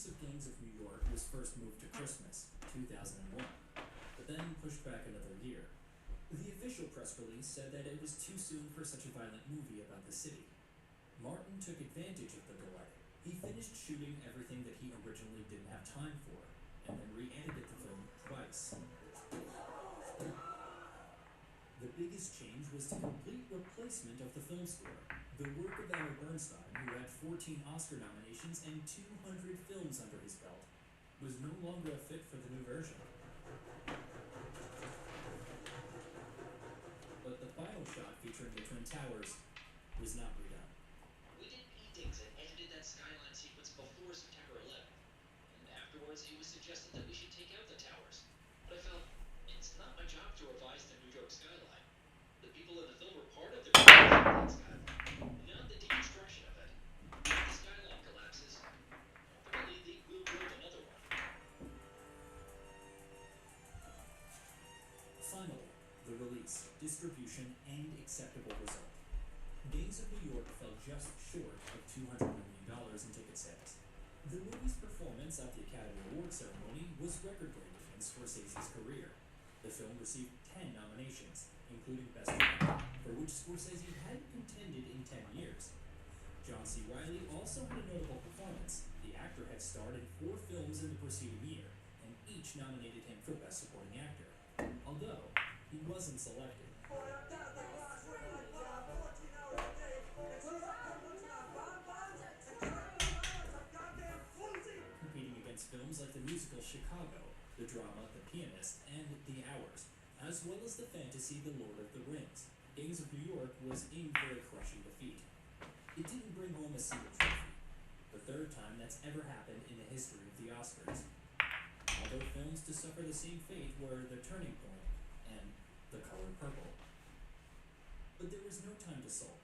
release of Gangs of New York was first moved to Christmas, 2001, but then pushed back another year. The official press release said that it was too soon for such a violent movie about the city. Martin took advantage of the delay. He finished shooting everything that he originally didn't have time for, and then re-edited the film twice. The biggest change was the complete replacement of the film score. The work of Ella Bernstein, who had 14 Oscar nominations and 200 films under his belt, was no longer a fit for the new version. But the final shot featuring the Twin Towers was not redone. We did paintings and edited that skyline sequence before September 11th, and afterwards it was suggested that we should take out the towers. But I felt it's not my job to revise the New York skyline. The people in the film were part of the creation of that skyline, not the deconstruction of it. If the skyline collapses, apparently they will build another one. Finally, the release, distribution, and acceptable result. Gangs of New York fell just short of $200 million in ticket sales. The movie's performance at the Academy Awards ceremony was record-breaking in Scorsese's career. The film received 10 nominations, including Best Director, for which Scorsese hadn't contended in 10 years. John C. Reilly also had a notable performance. The actor had starred in 4 films in the preceding year, and each nominated him for Best Supporting Actor, although he wasn't selected. Competing against films like the musical Chicago, the drama The Pianist, and The Hours, as well as the fantasy The Lord of the Rings, Gangs of New York was in for a crushing defeat. It didn't bring home a single trophy, the third time that's ever happened in the history of the Oscars. Other films to suffer the same fate were The Turning Point and The Color Purple. But there was no time to sulk.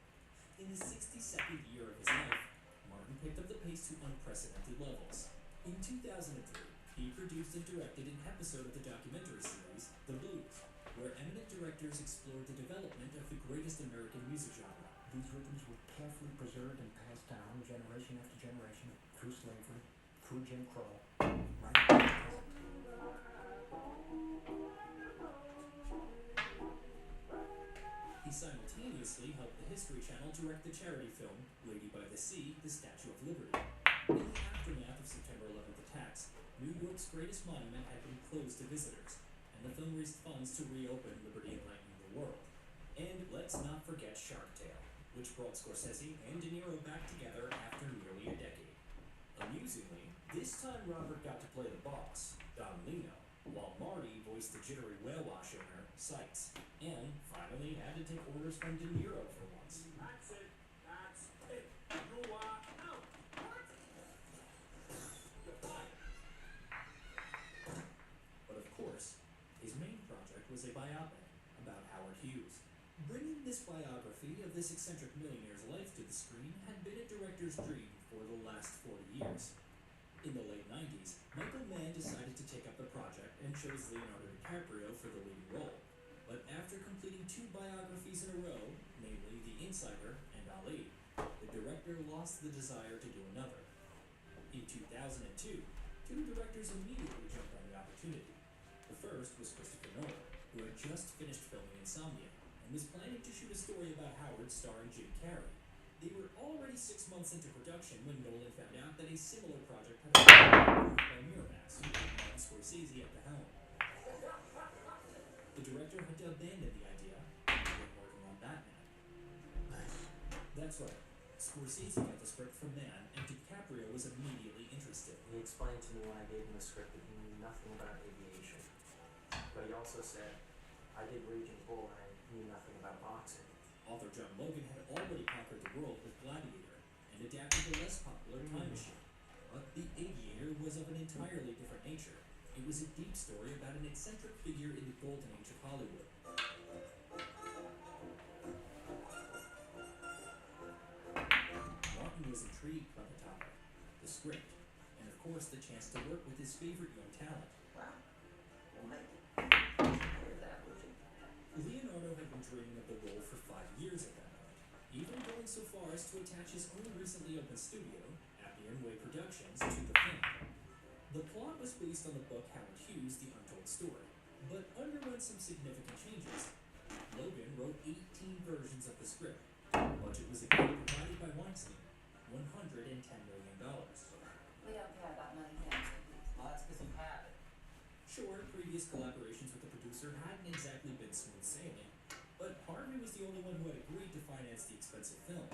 In the 62nd year of his life, Martin picked up the pace to unprecedented levels. In 2003, he produced and directed an episode of the documentary series The Blues, where eminent directors explored the development of the greatest American music genre. These rhythms were carefully preserved and passed down generation after generation through slavery, through Jim Crow, right up to the present. He simultaneously helped the History Channel direct the charity film Lady by the Sea, The Statue of Liberty. In the aftermath of September 11th attacks, New York's greatest monument had been closed to visitors, and the film raised funds to reopen Liberty Enlightening the World. And let's not forget Shark Tale, which brought Scorsese and De Niro back together after nearly a decade. Amusingly, this time Robert got to play the boss, Don Lino, while Marty voiced the jittery whale wash owner, Sykes, and finally had to take orders from De Niro for once. That's it. That's it. You are out. What? You're fired. But of course, his main project was a biopic about Howard Hughes. Bringing this biography of this eccentric millionaire's life to the screen had been a director's dream for the last 40 years. In the late 90s, Michael Mann decided to take up the project and chose Leonardo DiCaprio for the leading role. But after completing 2 biographies in a row, namely The Insider and Ali, the director lost the desire to do another. In 2002, 2 directors immediately jumped on the opportunity. The first was Christopher Nolan, who had just finished filming Insomnia and was planning to shoot a story about Howard starring Jim Carrey. They were already 6 months into production when Nolan found out that a similar project had been approved by Miramax, with Martin Scorsese at the helm. The director had to abandon the idea and began working on Batman. That's right. Scorsese got the script from Mann, and DiCaprio was immediately interested. He explained to me when I gave him the script that he knew nothing about aviation. But he also said, I did Raging Bull and I knew nothing about boxing. Author John Logan had already conquered the world with Gladiator and adapted the less popular Time Machine. But The Aviator was of an entirely different nature. It was a deep story about an eccentric figure in the golden age of Hollywood. Martin was intrigued by the topic, the script, and of course the chance to work with his favorite young talent. Wow. We'll make it. Hear that, would you? Leonardo had been dreaming of the role for 5 years at that point, even going so far as to attach his own recently opened studio, Happy Iron Way Productions to the film. The plot was based on the book Howard Hughes' The Untold Story, but underwent some significant changes. Logan wrote 18 versions of the script. The budget was again provided by Weinstein, $110 million. We don't care about money here. Well, that's because you have it. Sure, previous collaborations with the producer hadn't exactly been smooth sailing, but Harvey was the only one who had agreed to finance the expensive film,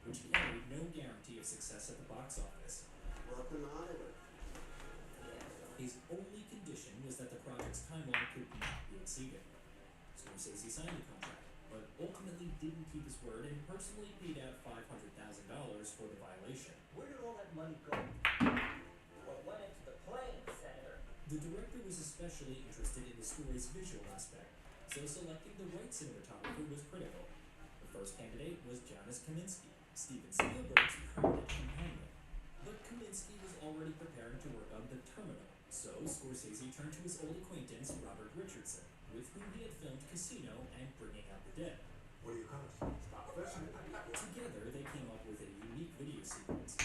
which carried no guarantee of success at the box office. Welcome to Hollywood. His only condition was that the project's timeline could not be exceeded. Scorsese signed the contract, but ultimately didn't keep his word and personally paid out $500,000 for the violation. Where did all that money go? What went into the plane, Senator? The director was especially interested in the story's visual aspect, so selecting the right cinematographer was critical. The first candidate was Janusz Kaminski, Steven Spielberg's permanent companion. But Kaminski was already preparing to work on The Terminal, so Scorsese turned to his old acquaintance Robert Richardson, with whom he had filmed Casino and Bringing Out the Dead. What do you cost? Stop fishing. Together, they came up with a unique video sequence.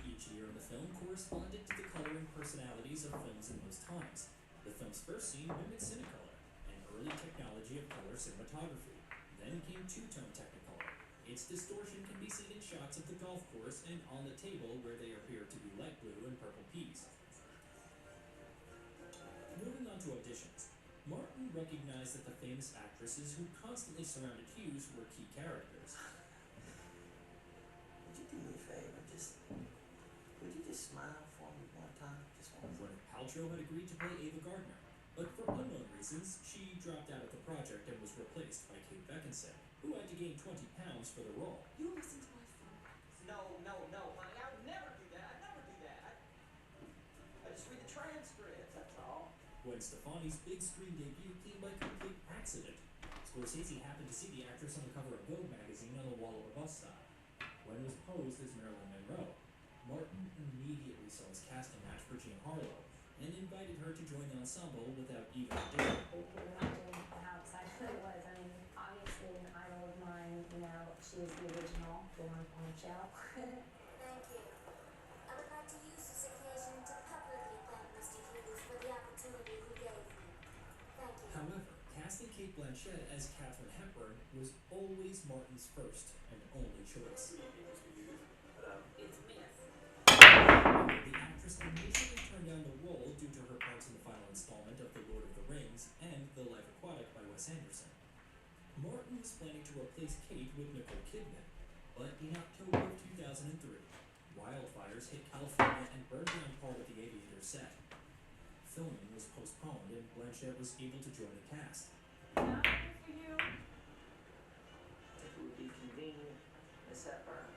Each year in the film corresponded to the color and personalities of films in those times. The film's first scene mimicked Cinecolor, an early technology of color cinematography. Then came two-tone Technicolor. Its distortion can be seen in shots of the golf course and on the table where they appear to be light blue and purple peas. Moving on to auditions, Martin recognized that the famous actresses who constantly surrounded Hughes were key characters. Would you do me a favor? Would you just smile for me one time? Just one. Gwyneth Paltrow had agreed to play Ava Gardner, but for unknown reasons, she dropped out of the project and was replaced by Kate Beckinsale, who had to gain 20 pounds for the role. You listen to my phone. No, honey, I would never do that. I'd never do that. I just read the transcripts, that's all. Gwen Stefani's big screen debut came by complete accident. Scorsese happened to see the actress on the cover of Vogue magazine on the wall of a bus stop. Gwen was posed as Marilyn Monroe. Martin immediately saw his casting match for Jean Harlow and invited her to join the ensemble without even auditioning. You can imagine how excited I was. I mean, obviously an idol of mine, you know, she was the original Dawn Poncho. Thank you. I would like to use this occasion to publicly thank Mr. Hughes for the opportunity he gave me. Thank you. However, casting Cate Blanchett as Katharine Hepburn was always Martin's first and only choice. It's Miss. The actress initially turned down the role due to her parts in the final installment of The Lord of the Rings and The Life Aquatic by Wes Anderson. Martin was planning to replace Kate with Nicole Kidman, but in October of 2003, wildfires hit California and burned down part of the Aviator set. Filming was postponed and Blanchett was able to join the cast. Not good for you. It would be convenient, Miss Hepburn.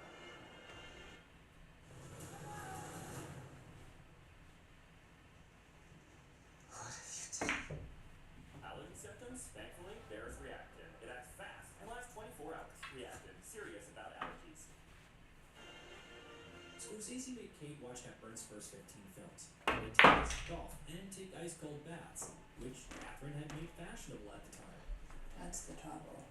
Allergy symptoms? Thankfully, there's Reactive. It acts fast and lasts 24 hours. Reactive. Serious about allergies. Scorsese made Kate watch Hepburn's first 15 films, play tennis, golf, and take ice-cold baths, which Katharine had made fashionable at the time. That's the trouble.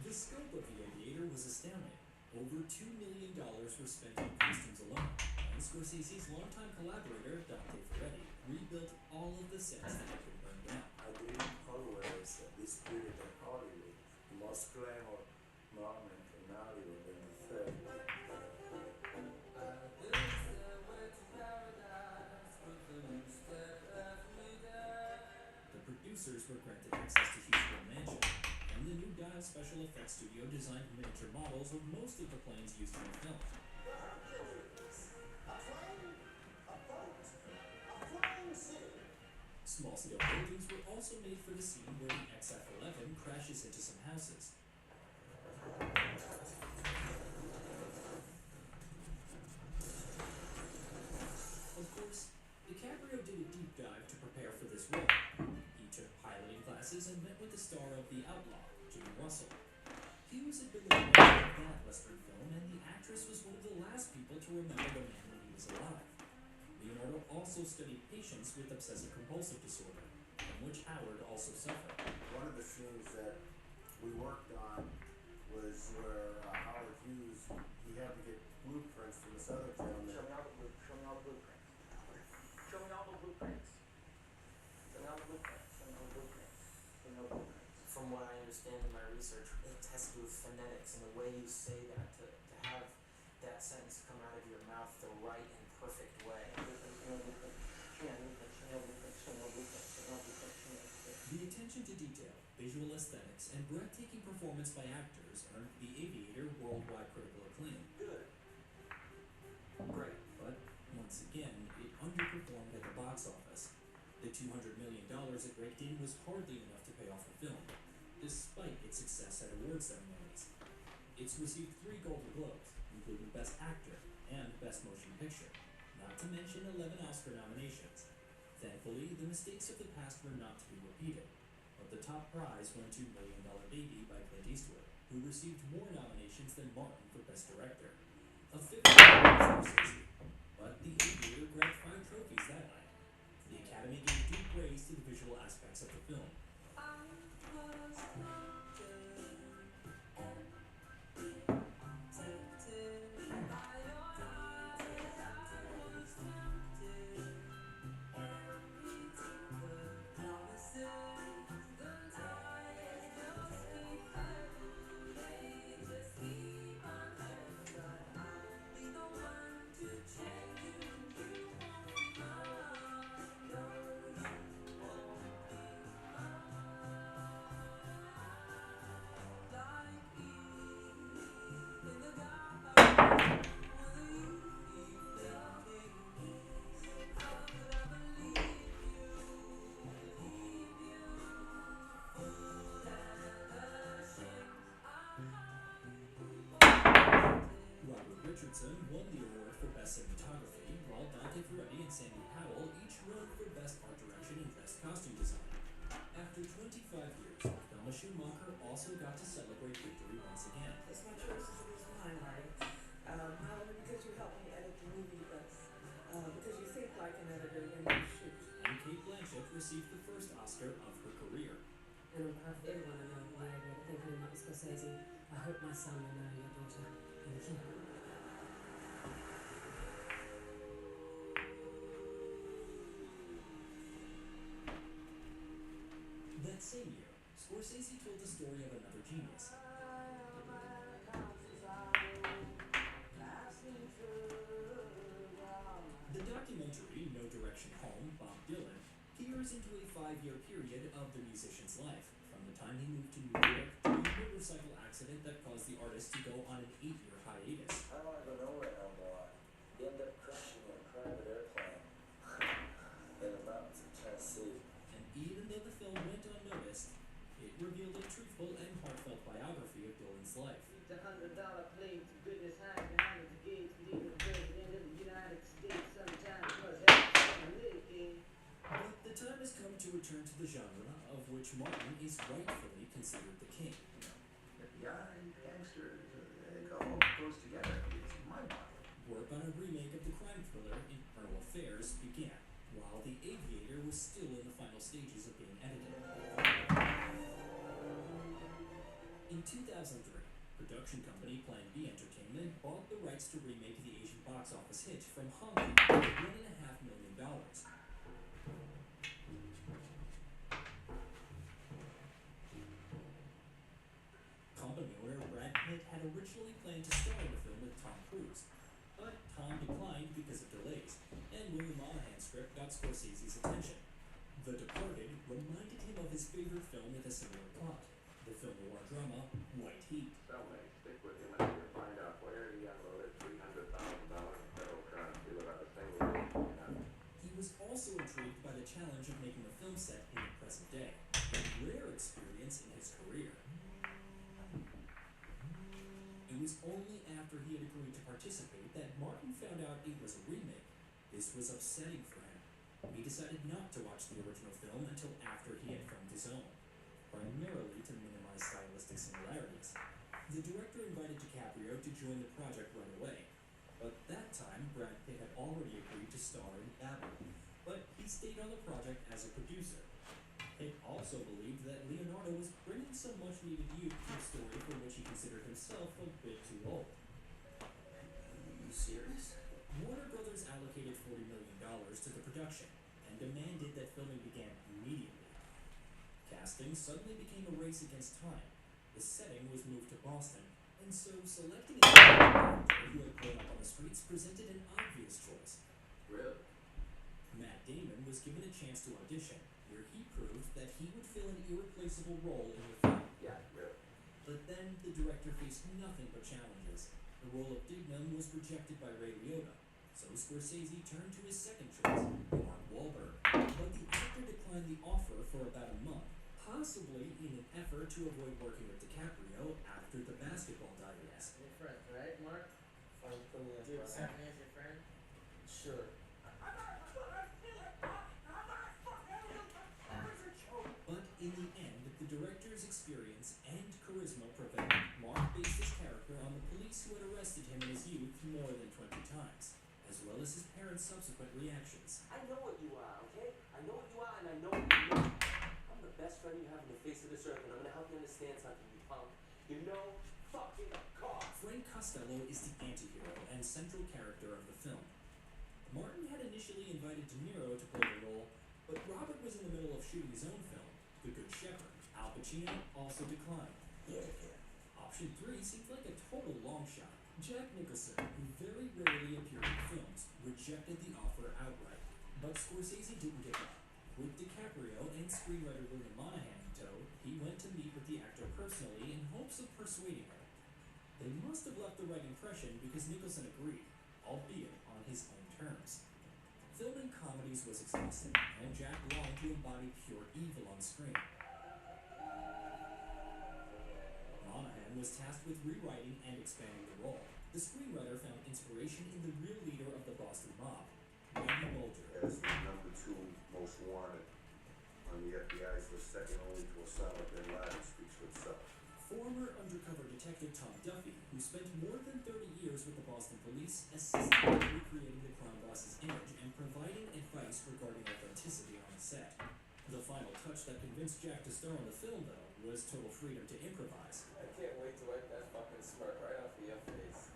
The scope of The Aviator was astounding. Over $2 million were spent on costumes alone, and Scorsese's longtime collaborator, Dante Ferretti, rebuilt all of the sets that had been burned down. I believe Hollywood is this period of Hollywood, the most glamour moment in Hollywood in the 30s. The producers were granted access to Hughes' full mansion, and the new Dial special effects studio designed miniature models of most of the planes used in the film. Small-scale buildings were also made for the scene where the XF-11 crashes into some houses. Of course, DiCaprio did a deep dive to prepare for this role. He took piloting classes and met with the star of The Outlaw, Jane Russell. Hughes had been the director of that Western film, and the actress was one of the last people to remember the man when he was alive. Leonardo also studied patients with obsessive-compulsive disorder, from which Howard also suffered. One of the scenes that we worked on was where Howard Hughes, he had to get blueprints from this other gentleman from what I understand in my research, it has to do with phonetics and the way you say that to have that sentence come out of your mouth the right and perfect way. The attention to detail, visual aesthetics, and breathtaking performance by actors earned The Aviator worldwide critical acclaim. Good. Great. But once again, it underperformed at the box office. The $200 million it raked in was hardly enough to pay off the film, despite its success at award ceremonies. It's received 3 Golden Globes, including Best Actor and Best Motion Picture, not to mention 11 Oscar nominations. Thankfully, the mistakes of the past were not to be repeated, but the top prize went to $1 Million Baby by Clint Eastwood, who received more nominations than Martin for Best Director. A 5th for Scorsese, but The Aviator grabbed 5 trophies that night. The Academy gave due praise to the visual aspects of the film. Robert Richardson won the award for Best Cinematography, while Dante Ferretti and Sandy Powell each won for Best Art Direction and Best Costume Design. After 25 years, Thelma Schumacher also got to celebrate victory once again. It's my choice is the reason why I'm writing. Not only because you helped me edit the movie, but because you think like an editor when you shoot. And Kate Blanchett received the first Oscar of her career. And on behalf of everyone I know in the area, thank you, Martin Scorsese. I hope my son will marry your daughter. Thank you. That same year, Scorsese told the story of another genius. The documentary No Direction Home, Bob Dylan, peers into a 5-year period of the musician's life, from the time he moved to New York to a motorcycle accident that caused the artist to go on an 8-year hiatus. I don't want to go nowhere no more. You end up crashing in a private airplane in the mountains of Tennessee. And even though the film went unnoticed, it revealed a truthful and heartfelt biography of Dylan's life. The $100 plane to goodness high behind the gates, leaving the president of the United States sometime because that's living. But the time has come to return to the genre of which Martin is rightfully considered the king. FBI, gangsters, it all goes together. It's mind-boggling. Work on a remake of the crime thriller Infernal Affairs began, while The Aviator was still in the final stages of being edited. In 2003, production company Plan B Entertainment bought the rights to remake the Asian box office hit from Hong Kong for $1.5 million. Company owner Brad Pitt had originally planned to star in the film with Tom Cruise, but Tom declined because of delays, and William Monahan's script got Scorsese's attention. The Departed reminded him of his favorite film with a similar plot, the film noir drama White Heat. Cellmates stick with him until you find out where he unloaded $300,000 in federal currency without a single lead. He was also intrigued by the challenge of making a film set in the present day, a rare experience in his career. It was only after he had agreed to participate that Martin found out it was a remake. This was upsetting for him. He decided not to watch the original film until after he had filmed his own, primarily to minimize stylistic similarities. The director invited DiCaprio to join the project right away, but that time Brad Pitt had already agreed to star in Babel, but he stayed on the project as a producer. Pitt also believed that Leonardo was bringing some much-needed youth to a story for which he considered himself a bit too old. Are you serious? Warner Brothers allocated $40 million to the production and demanded that filming began immediately. Casting suddenly became a race against time. The setting was moved to Boston, and so selecting a character who had grown up on the streets presented an obvious choice. Really? Matt Damon was given a chance to audition, where he proved that he would fill an irreplaceable role in the film. Yeah, really. But then the director faced nothing but challenges. The role of Dignam was rejected by Ray Liotta, so Scorsese turned to his second choice, Mark Wahlberg. But the actor declined the offer for about a month, possibly in an effort to avoid working with DiCaprio after the Basketball Diaries. We're friends, right, Mark? Frankly, Dude, brother. Sammy is your friend? Sure. But in the end, the director's experience and charisma prevailed. Mark based his character on the police who had arrested him in his youth more than 20 times, as well as his parents' subsequent reactions. I know what you are, okay? I know what you are, and I know what you know. I'm the best friend you have on the face of this earth, and I'm gonna help you understand something, you punk. You know fucking God. Frank Costello is the anti-hero and central character of the film. Martin had initially invited De Niro to play the role, but Robert was in the middle of shooting his own film, The Good Shepherd. Al Pacino also declined. Yeah. Option 3 seemed like a total long shot. Jack Nicholson, who very rarely appeared in films, rejected the offer outright. But Scorsese didn't give up. With DiCaprio and screenwriter William Monahan in tow, he went to meet with the actor personally in hopes of persuading her. They must have left the right impression because Nicholson agreed, albeit on his own terms. Filming comedies was exhausting, and Jack longed to embody pure evil on screen. Monahan was tasked with rewriting and expanding the role. The screenwriter found inspiration in the real leader of the Boston mob, Whitey Bulger. As the number 2 most wanted on the FBI's list, second only to Osama bin Laden, speaks for itself. Former undercover detective Tom Duffy, who spent more than 30 years with the Boston police, assisted in recreating the crime boss's image and providing advice regarding authenticity on the set. The final touch that convinced Jack to star in the film, though, was total freedom to improvise. I can't wait to wipe that fucking smirk right off of your face.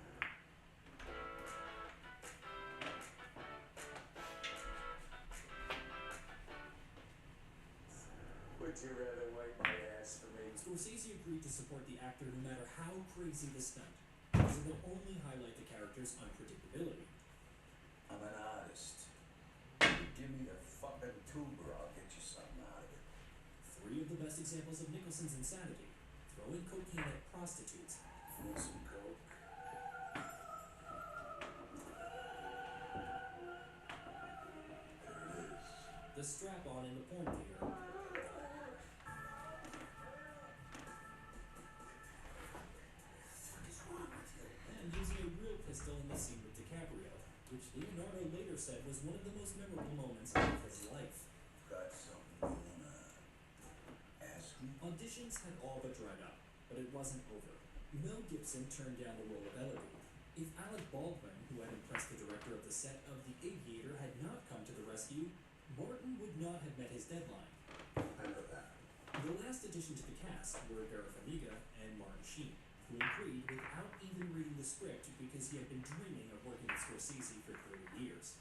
Would you rather wipe my ass for me? Scorsese agreed to support the actor no matter how crazy the stunt, because it would only highlight the character's unpredictability. I'm an artist. You give me the fucking tuber, I'll get you something out of it. 3 of the best examples of Nicholson's insanity: throwing cocaine at prostitutes, Want some coke? There it is. the strap-on in the porn theater, What is wrong with you? and using a real pistol in the scene with DiCaprio, which Leonardo later said was one of the most memorable moments of his life. Got something you wanna ask me? Auditions had all but dried up, but it wasn't over. Mel Gibson turned down the role of Elodie. If Alec Baldwin, who had impressed the director of the set of The Aviator, had not come to the rescue, Martin would not have met his deadline. I know that. The last addition to the cast were Vera Farmiga and Martin Sheen, who agreed without even reading the script because he had been dreaming of working with Scorsese for 30 years.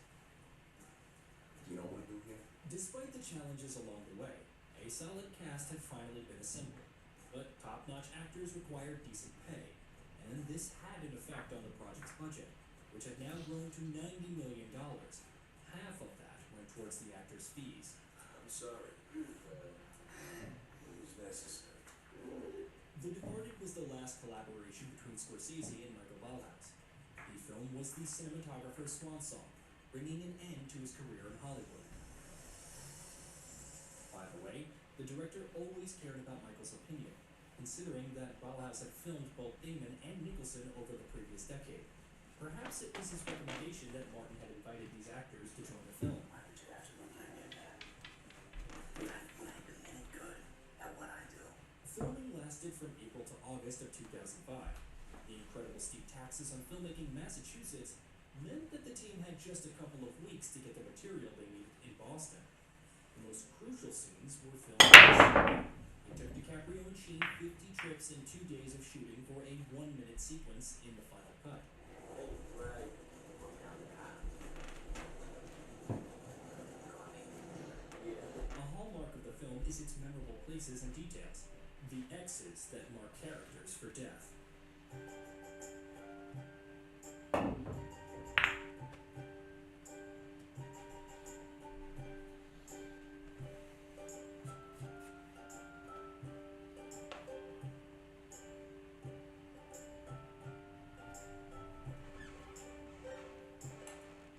You know what I do here? Despite the challenges along the way, a solid cast had finally been assembled, but top-notch actors required decent pay, and this had an effect on the project's budget, which had now grown to $90 million. Half of that went towards the actors' fees. I'm sorry. It was necessary. The Departed was the last collaboration between Scorsese and Michael Ballhaus. The film was the cinematographer's swan song, bringing an end to his career in Hollywood. By the way, the director always cared about Michael's opinion, considering that Ballhaus had filmed both Damon and Nicholson over the previous decade. Perhaps it was his recommendation that Martin had invited these actors to join the film. Why would you have to remind me of that? When I do any good at what I do. Filming lasted from April to August of 2005. The incredible steep taxes on filmmaking in Massachusetts meant that the team had just a couple of weeks to get the material they needed in Boston. The most crucial scenes were filmed in the city. It took DiCaprio and Sheen 50 trips and 2 days of shooting for a 1-minute sequence in the final cut. Right. A hallmark of the film is its memorable places and details, the X's that mark characters for death.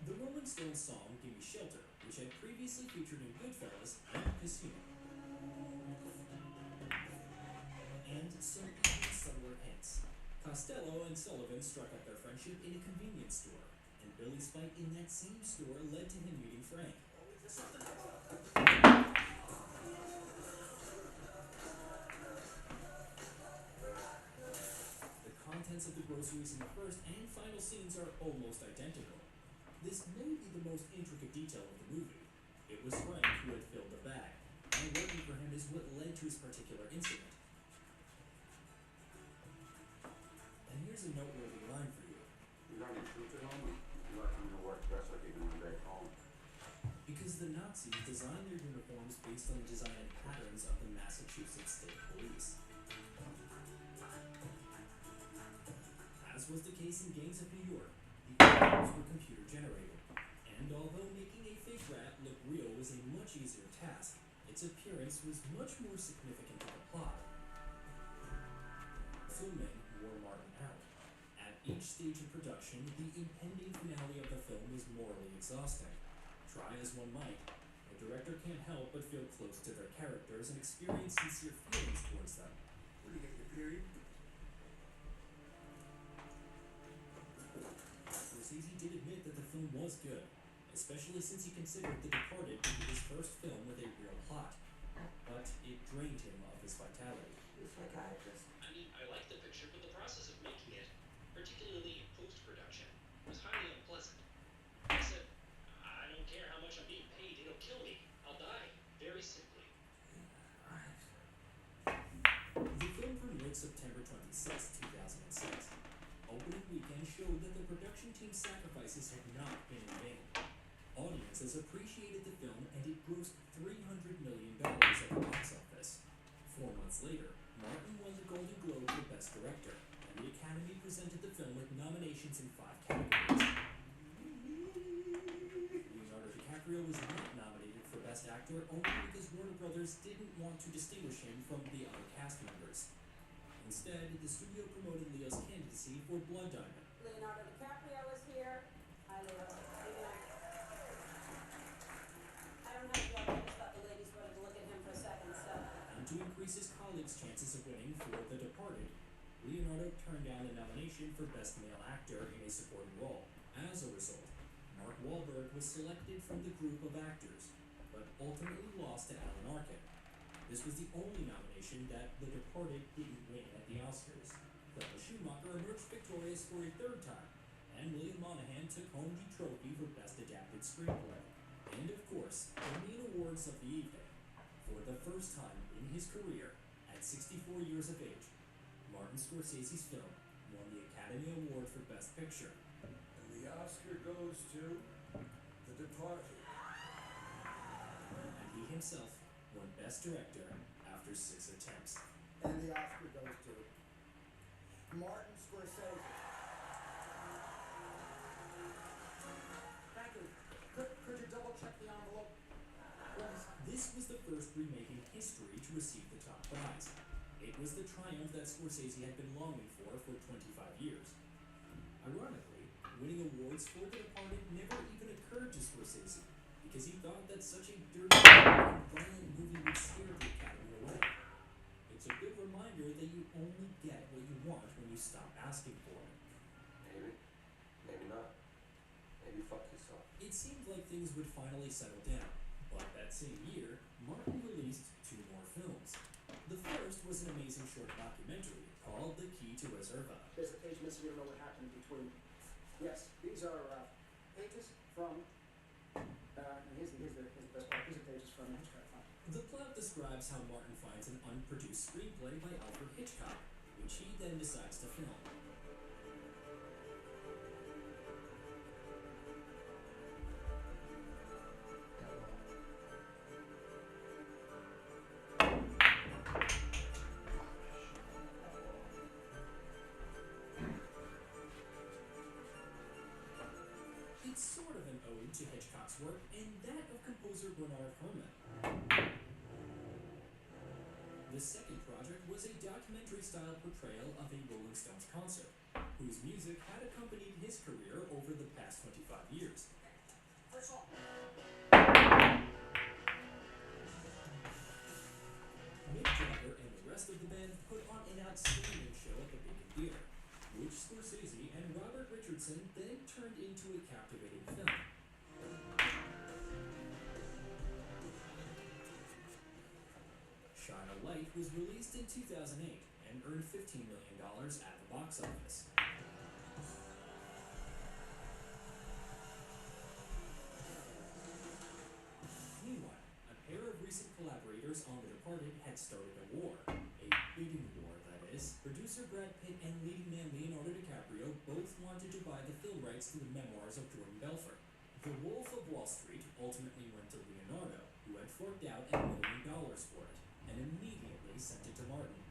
The Rolling Stones song Gimme Shelter, which had previously featured in Goodfellas and Casino. And some even subtler hints. Costello and Sullivan struck up their friendship in a convenience store, and Billy's fight in that same store led to him meeting Frank. The contents of the groceries in the first and final scenes are almost identical. This may be the most intricate detail of the movie. It was Frank who had filled the bag, and working for him is what led to his particular incident. And here's a noteworthy line for you. You got any troops at home? You like them to work dressed like you're going back home? Because the Nazis designed their uniforms based on the design and patterns of the Massachusetts State Police. As was the case in Gangs of New York, the uniforms were computer generated, and although making a fake rat look real was a much easier task, its appearance was much more significant to the plot. Filming wore Martin out. At each stage of production, the impending finale of the film was morally exhausting. Try as one might, a director can't help but feel close to their characters and experience sincere feelings towards them. Where do you get your period? Scorsese did admit that the film was good, especially since he considered The Departed to be his first film with a real plot. But it drained him of his vitality. The psychiatrist. I mean, I like the picture, but the process of making it, particularly in post-production, was highly unpleasant. I said, I don't care how much I'm being paid, it'll kill me. I'll die. Very simply. The film premiered September 26, 2006. Opening weekend showed that the production team's sacrifices had not been in vain. Audiences appreciated the film and it grossed $300 million at the box office. 4 months later, Martin won the Golden Globe for Best Director, and the Academy presented the film with nominations in 5 categories. Leonardo DiCaprio was not nominated for Best Actor only because Warner Brothers didn't want to distinguish him from the other cast members. Instead, the studio promoted Leo's candidacy for Blood Diamond. Leonardo DiCaprio is here. Hi, Leo. Good night. I don't have a job. I just thought the ladies wanted to look at him for a second, so. And to increase his colleagues' chances of winning for The Departed, Leonardo turned down the nomination for Best Male Actor in a supporting role. As a result, Mark Wahlberg was selected from the group of actors, but ultimately lost to Alan Arkin. This was the only nomination that The Departed didn't win at the Oscars. Thelma Schumacher emerged victorious for a 3rd time, and William Monahan took home the trophy for Best Adapted Screenplay. And of course, the main awards of the evening. For the first time in his career, at 64 years of age, Martin Scorsese's film won the Academy Award for Best Picture. And the Oscar goes to The Departed. And he himself won Best Director after 6 attempts. And the Oscar goes to Martin Scorsese. Thank you. Could you double check the envelope? This was the first remake in history to receive the top prize. It was the triumph that Scorsese had been longing for 25 years. Ironically, winning awards for The Departed never even occurred to Scorsese, because he thought that such a dirty and violent movie would scare the Academy away. It's a good reminder that you only get what you want when you stop asking for it. Maybe. Maybe not. Maybe fuck yourself. It seemed like things would finally settle down, but that same year, Martin released 2 more films. The first was an amazing short documentary called The Key to Reserva. There's a page missing. You don't know what happened between. Yes, these are pages from. Here's the best part. These are pages from Hitchcock. The plot describes how Martin finds an unproduced screenplay by Alfred Hitchcock, which he then decides to film. to Hitchcock's work and that of composer Bernard Herrmann. The second project was a documentary-style portrayal of a Rolling Stones concert, whose music had accompanied his career over the past 25 years. Mick Jagger and the rest of the band put on an outstanding show at the Bacon Theatre, which Scorsese and Robert Richardson then turned into a captivating film. Shine a Light was released in 2008 and earned $15 million at the box office. Meanwhile, a pair of recent collaborators on The Departed had started a war. A bidding war, that is. Producer Brad Pitt and leading man Leonardo DiCaprio both wanted to buy the film rights to the memoirs of Jordan Belfort. The Wolf of Wall Street ultimately went to Leonardo, who had forked out $1 million for it, and immediately sent it to Martin.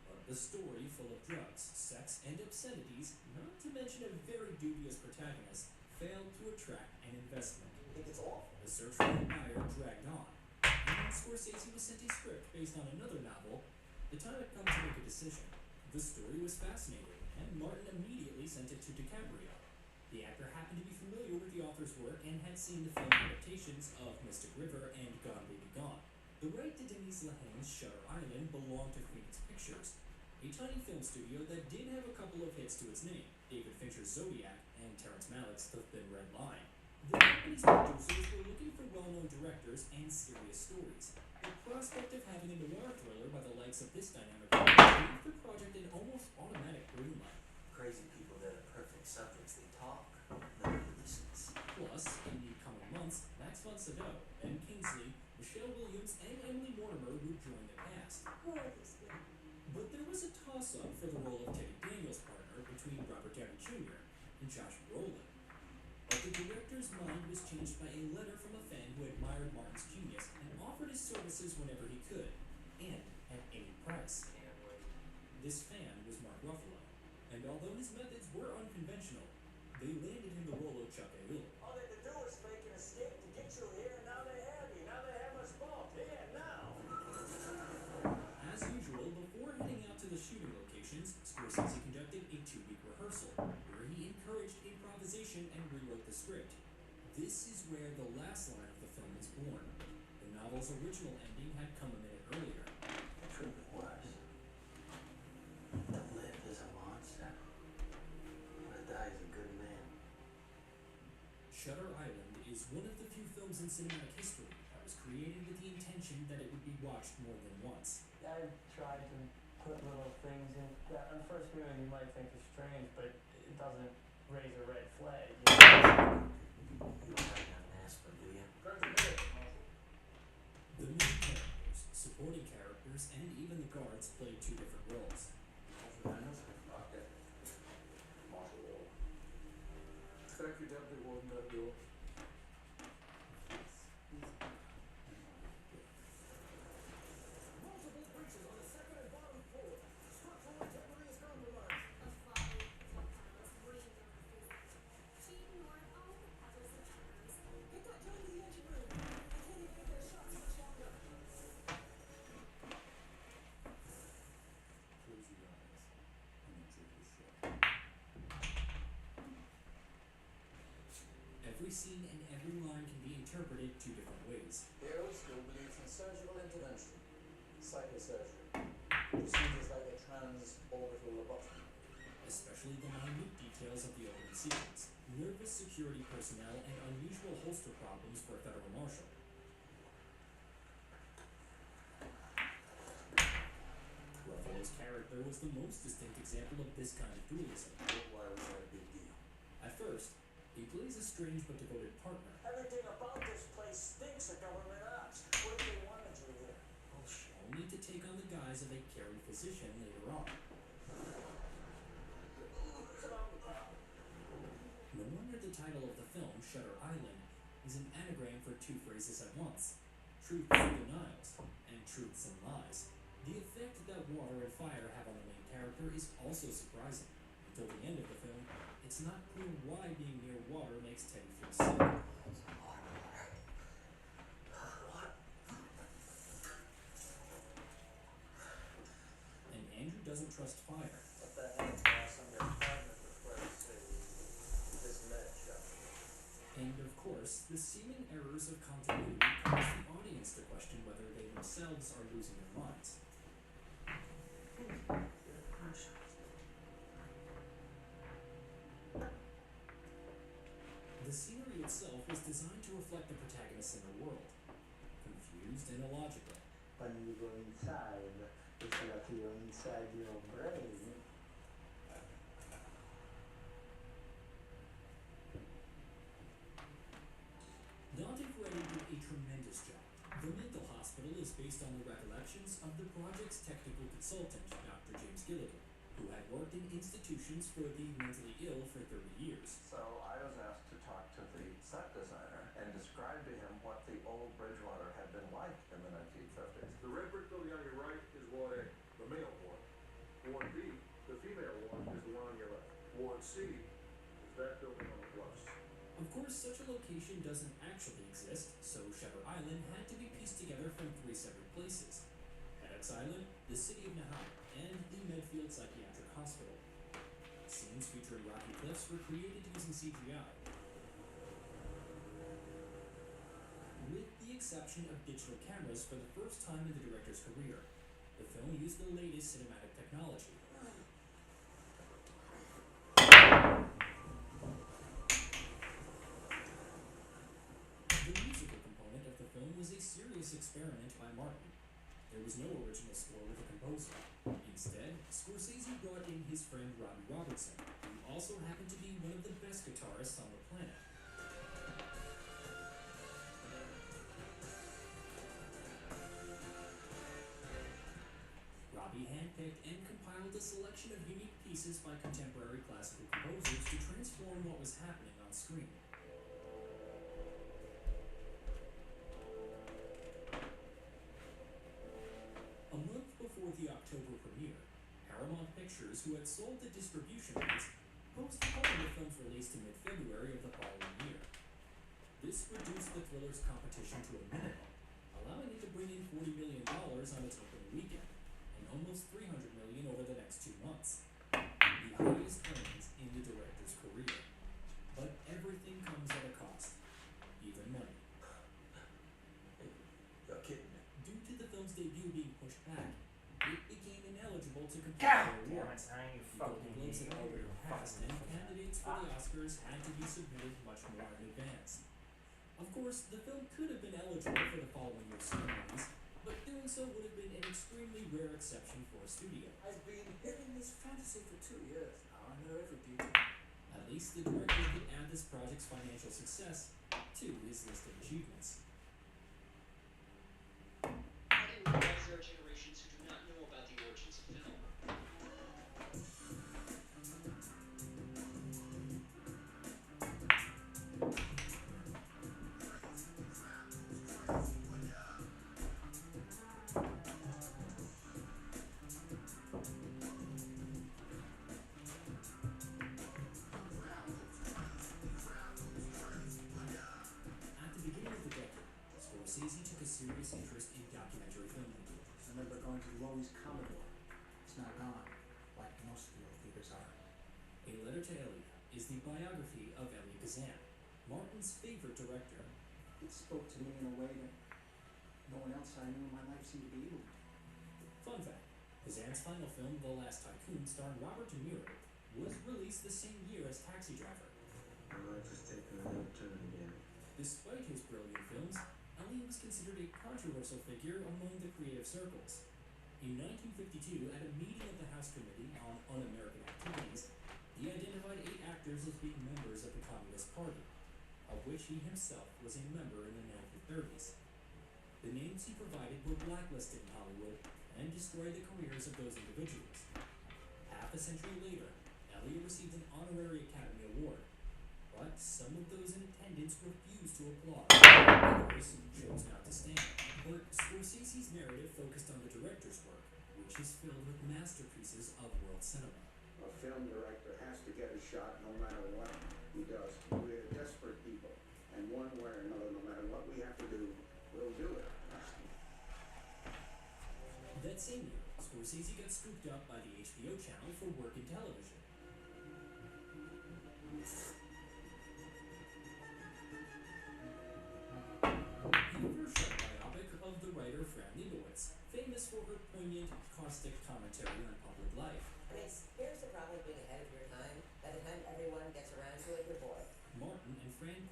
But the story, full of drugs, sex, and obscenities, not to mention a very dubious protagonist, failed to attract an investment. I think it's awful. The search for a buyer dragged on, and when Scorsese was sent a script based on another novel, the time had come to make a decision. The story was fascinating, and Martin immediately sent it to DiCaprio. The actor happened to be familiar with the author's work and had seen the film adaptations of Mystic River and Gone Baby Gone. The right to Denise Lehane's Shutter Island belonged to Phoenix Pictures, a tiny film studio that did have a couple of hits to its name, David Fincher's Zodiac and Terrence Malick's The Thin Red Line. The company's producers were looking for well-known directors and serious stories. The prospect of having a noir thriller by the likes of this dynamic gave the project an almost automatic green light. Crazy people that are perfect subjects, they talk, nobody listens. Plus, in the coming months, Max von Sydow, Ben Kingsley, Michelle Williams, and Emily Mortimer would join the cast. But there was a toss-up for the role of Teddy Daniels' partner between Robert Downey Jr. and Josh Brolin. But the director's mind was changed by a letter from a fan who admired Martin's genius and offered his services whenever he could, and at any price. This fan was Mark Ruffalo, and although his methods were unconventional, they landed him the role of Chuck Ayul. All they had to do was fake an escape to get you here, and now they have you. Now they have us both. Here, now. As usual, before heading out to the shooting locations, Scorsese conducted a 2-week rehearsal, where he encouraged improvisation and rewrote the script. This is where the last line of the film is born. The novel's original ending had come a minute earlier. The truth was, to live as a monster, or to die as a good man. Shutter Island is one of the few films in cinematic history that was created with the intention that it would be watched more than once. I tried to put little things in that on first viewing you might think is strange, but it doesn't raise a red flag. You know? You don't have an aspirin, do you? The main characters, supporting characters, and even the guards played 2 different roles. Okay. Marshall Law. Thank you, Deputy Warden Abdul. Multiple breaches on the second and bottom floor. Structural integrity is compromised. A folly, Carlos, rained on her face. She ignored all the pebbles and tremors. Get that gun to the engine room. I can't even get their shots much longer. Close your eyes and enjoy the show. Every scene and every line can be interpreted 2 different ways. Hero still believes in surgical intervention, psychosurgery, procedures like a transorbital lobotomy. Especially the minute details of the opening sequence, nervous security personnel, and unusual holster problems for a federal marshal. Ruffalo's character was the most distinct example of this kind of dualism. Why was that a big deal? At first, he plays a strange but devoted partner, Everything about this place stinks of government ops. What if they wanted you here? only to take on the guise of a caring physician later on. No wonder the title of the film, Shutter Island, is an anagram for 2 phrases at once: truths and denials, and truths and lies. The effect that water and fire have on the main character is also surprising. Until the end of the film, it's not clear why being near water makes Teddy feel sick. the scenery itself was designed to reflect the protagonist's inner world, confused and illogical. When you go inside, it's like you're inside your brain. Dante Ferretti did a tremendous job. The mental hospital is based on the recollections of the project's technical consultant, Dr. James Gilligan, who had worked in institutions for the mentally ill for 30 years. So I was asked to talk to the set designer and describe to him what the old Bridgewater had been like in the 1950s. The red brick building on your right is Ward A, the male ward. Ward B, the female ward, is the one on your left. Ward C is that building on the bluffs. Of course, such a location doesn't actually exist, so Shutter Island had to be pieced together from 3 separate places: Hedex Island, the city of Nahat, and the Medfield Psychiatric Hospital. Scenes featuring rocky cliffs were created using CGI. With the exception of digital cameras for the first time in the director's career, the film used the latest cinematic technology. The musical component of the film was a serious experiment by Martin. There was no original score with the composer. Instead, Scorsese brought in his friend Robbie Robertson, who also happened to be one of the best guitarists on the planet. Robbie handpicked and compiled a selection of unique pieces by contemporary classical composers to transform what was happening on screen. A month before the October premiere, Paramount Pictures, who had sold the distribution rights, postponed the film's release to mid-February of the following year. This reduced the thriller's competition to a minimum, allowing it to bring in $40 million on its opening weekend, and almost $300 million over the next 2 months. The highest earnings in the director's career. But everything comes at a cost, even money. You're kidding me. Due to the film's debut being pushed back, it became ineligible to compete God for damn it, awards. now you The fucking Golden Globes had idiot. already passed, and candidates for the Oscars had to be submitted much more in advance. Of course, the film could have been eligible for the following year's ceremonies, but doing so would have been an extremely rare exception for a studio. I've been having this fantasy for 2 years now. I know every detail. At least the director could add this project's financial success to his list of achievements. I didn't realize there are generations who do not know about the origins of film. At the beginning of the decade, Scorsese took a serious interest in documentary filmmaking. I remember going to Loewy's Commodore. It's now gone, like most field theaters are. A Letter to Elia is the biography of Elia Kazan, Martin's favorite director. It spoke to me in a way that no one else I knew in my life seemed to be able to. Fun fact, Kazan's final film, The Last Tycoon, starring Robert De Niro, was released the same year as Taxi Driver. I might just take another turn again. Despite his brilliant films, Elia was considered a controversial figure among the creative circles. In 1952, at a meeting of the House Committee on Un-American Activities, he identified 8 actors as being members of the Communist Party, of which he himself was a member in the 1930s. The names he provided were blacklisted in Hollywood and destroyed the careers of those individuals. Half a century later, Elia received an honorary Academy Award, but some of those in attendance refused to applaud. Others chose not to stand. But Scorsese's narrative focused on the director's work, which is filled with masterpieces of world cinema. A film director has to get a shot no matter what he does. We're desperate people, and one way or another, no matter what we have to do, we'll do it. That same year, Scorsese got scooped up by the HBO channel for work in television. He first shot a biopic of the writer Fran Lebowitz, famous for her poignant, caustic commentary on public life. I mean, here's the problem with being ahead of your time. By the time everyone gets around to it, you're bored. Martin and Fran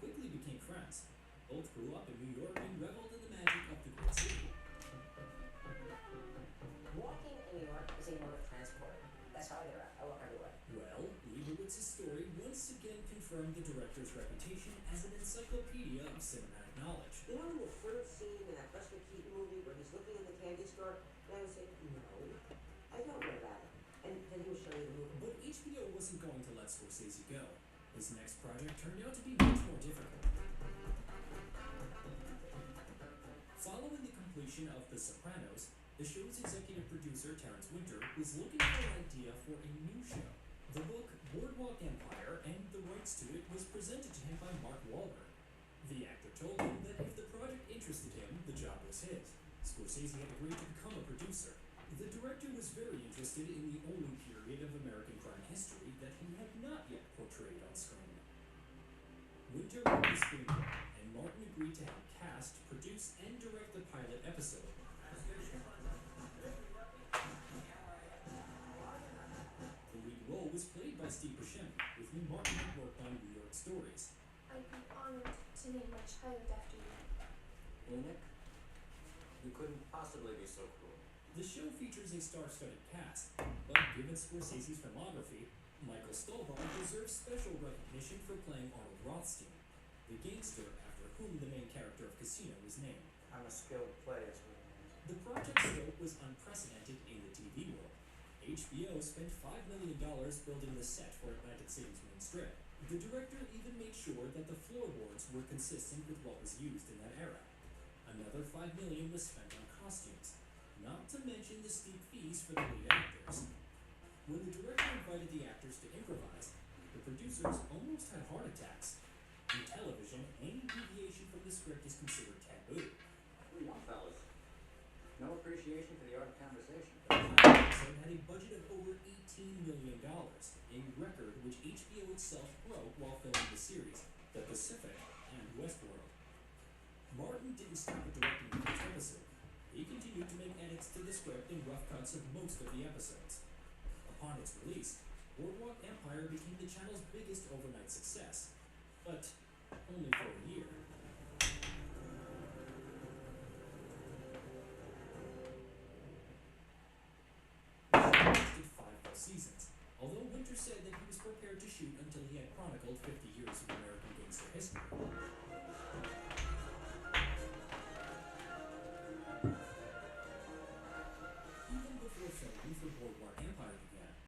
Lewitz's story once again confirmed the director's reputation as an encyclopedia of cinematic knowledge. You know in the first scene in that Buster Keaton movie where he's looking in the candy store, and I would say, no, I don't know that. And then he would show you the movie. But HBO wasn't going to let Scorsese go. His next project turned out to be much more difficult. Following the completion of The Sopranos, the show's executive producer, Terrence Winter, was looking for an idea for a new show. The book Boardwalk Empire and the rights to it was presented to him by Mark Wahlberg. The actor told him that if the project interested him, the job was his. Scorsese had agreed to become a producer. The director was very interested in the only period of American crime history that he had not yet portrayed on screen. Winter wrote the screenplay, and Martin agreed to help cast, produce, and direct the pilot episode. The lead role was played by Steve Buscemi, with whom Martin had worked on New York Stories. I'd be honored to name my child after you. Enoch? You couldn't possibly be so cruel. The show features a star-studded cast, but given Scorsese's filmography, Michael Stuhlbarg deserves special recognition for playing Arnold Rothstein, the gangster after whom the main character of Casino was named. I'm a skilled player, is what it is. The project's scope was unprecedented in the TV world. HBO spent $5 million building the set for Atlantic City's main strip. The director even made sure that the floorboards were consistent with what was used in that era. Another $5 million was spent on costumes, not to mention the steep fees for the lead actors. When the director invited the actors to improvise, the producers almost had heart attacks. In television, any deviation from the script is considered taboo. We're young fellas. No appreciation for the art of conversation. The pilot episode had a budget of over $18 million, a record which HBO itself broke while filming the series, The Pacific and Westworld. Martin didn't stop at directing the first episode. He continued to make edits to the script and rough cuts of most of the episodes. Upon its release, Boardwalk Empire became the channel's biggest overnight success, but only for a year. The show lasted 5 full seasons, although Winter said that he was prepared to shoot until he had chronicled 50 years of American gangster history.